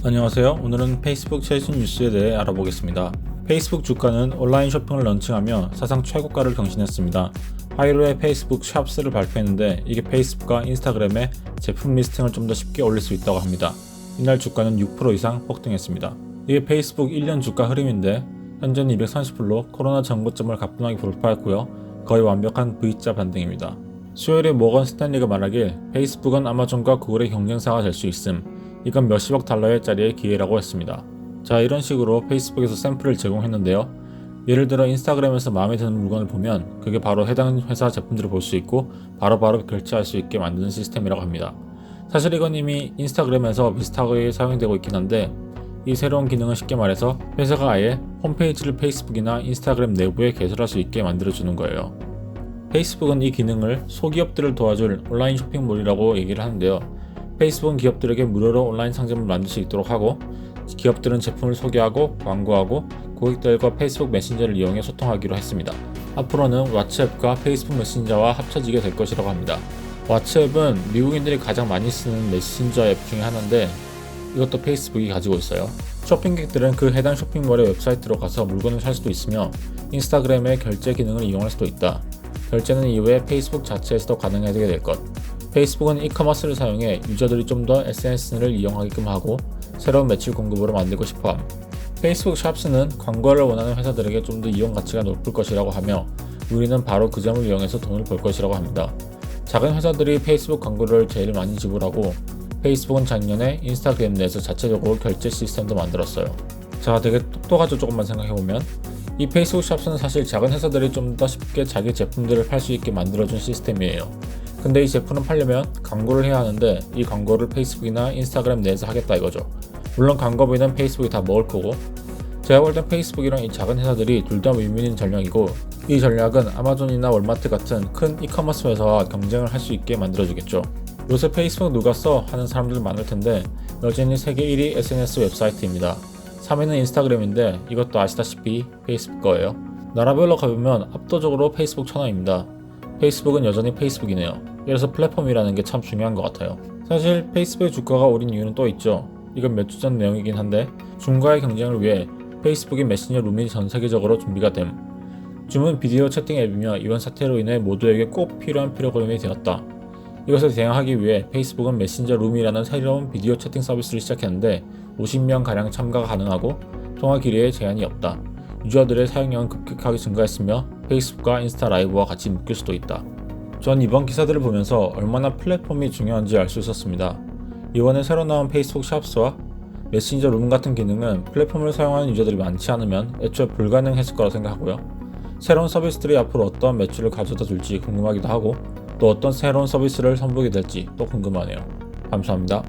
안녕하세요. 오늘은 페이스북 최신 뉴스에 대해 알아보겠습니다. 페이스북 주가는 온라인 쇼핑을 런칭하며 사상 최고가를 경신했습니다. 화요일에 페이스북 샵스를 발표했는데 이게 페이스북과 인스타그램에 제품 리스팅을 좀 더 쉽게 올릴 수 있다고 합니다. 이날 주가는 6% 이상 폭등했습니다. 이게 페이스북 1년 주가 흐름인데 현재는 230불로 코로나 전고점을 가뿐하게 돌파했고요. 거의 완벽한 V자 반등입니다. 수요일에 모건 스탠리가 말하길 페이스북은 아마존과 구글의 경쟁사가 될 수 있음. 이건 몇십억 달러의 짜리의 기회라고 했습니다. 자, 이런 식으로 페이스북에서 샘플을 제공했는데요. 예를 들어 인스타그램에서 마음에 드는 물건을 보면 그게 바로 해당 회사 제품들을 볼 수 있고 바로바로 결제할 수 있게 만드는 시스템이라고 합니다. 사실 이건 이미 인스타그램에서 비슷하게 사용되고 있긴 한데 이 새로운 기능은 쉽게 말해서 회사가 아예 홈페이지를 페이스북이나 인스타그램 내부에 개설할 수 있게 만들어주는 거예요. 페이스북은 이 기능을 소기업들을 도와줄 온라인 쇼핑몰이라고 얘기를 하는데요. 페이스북은 기업들에게 무료로 온라인 상점을 만들 수 있도록 하고 기업들은 제품을 소개하고 광고하고 고객들과 페이스북 메신저를 이용해 소통하기로 했습니다. 앞으로는 왓츠앱과 페이스북 메신저와 합쳐지게 될 것이라고 합니다. 왓츠앱은 미국인들이 가장 많이 쓰는 메신저 앱 중에 하나인데 이것도 페이스북이 가지고 있어요. 쇼핑객들은 그 해당 쇼핑몰의 웹사이트로 가서 물건을 살 수도 있으며 인스타그램의 결제 기능을 이용할 수도 있다. 결제는 이후에 페이스북 자체에서도 가능하게 될 것. 페이스북은 이커머스를 사용해 유저들이 좀 더 SNS를 이용하게끔 하고 새로운 매출 공급으로 만들고 싶어함. 페이스북 샵스는 광고를 원하는 회사들에게 좀 더 이용 가치가 높을 것이라고 하며 우리는 바로 그 점을 이용해서 돈을 벌 것이라고 합니다. 작은 회사들이 페이스북 광고를 제일 많이 지불하고 페이스북은 작년에 인스타그램 내에서 자체적으로 결제 시스템도 만들었어요. 자, 되게 똑똑하죠. 조금만 생각해보면 이 페이스북 샵스는 사실 작은 회사들이 좀 더 쉽게 자기 제품들을 팔 수 있게 만들어준 시스템이에요. 근데 이 제품을 팔려면 광고를 해야 하는데 이 광고를 페이스북이나 인스타그램 내에서 하겠다 이거죠. 물론 광고비는 페이스북이 다 먹을 거고 제가 볼 땐 페이스북이랑 이 작은 회사들이 둘 다 윈윈인 전략이고 이 전략은 아마존이나 월마트 같은 큰 이커머스 회사와 경쟁을 할 수 있게 만들어주겠죠. 요새 페이스북 누가 써? 하는 사람들 많을 텐데 여전히 세계 1위 SNS 웹사이트입니다. 3위는 인스타그램인데 이것도 아시다시피 페이스북 거예요. 나라별로 가보면 압도적으로 페이스북 천하입니다. 페이스북은 여전히 페이스북이네요. 그래서 플랫폼이라는 게 참 중요한 것 같아요. 사실 페이스북의 주가가 오른 이유는 또 있죠. 이건 몇 주 전 내용이긴 한데 줌과의 경쟁을 위해 페이스북의 메신저 룸이 전 세계적으로 준비가 됨. 줌은 비디오 채팅 앱이며 이번 사태로 인해 모두에게 꼭 필요한 프로그램이 되었다. 이것을 대응하기 위해 페이스북은 메신저 룸이라는 새로운 비디오 채팅 서비스를 시작했는데 50명가량 참가가 가능하고 통화 길이에 제한이 없다. 유저들의 사용량은 급격하게 증가했으며 페이스북과 인스타 라이브와 같이 묶일 수도 있다. 전 이번 기사들을 보면서 얼마나 플랫폼이 중요한지 알 수 있었습니다. 이번에 새로 나온 페이스북 샵스와 메신저 룸 같은 기능은 플랫폼을 사용하는 유저들이 많지 않으면 애초에 불가능했을 거라 생각하고요. 새로운 서비스들이 앞으로 어떤 매출을 가져다 줄지 궁금하기도 하고 또 어떤 새로운 서비스를 선보이게 될지 또 궁금하네요. 감사합니다.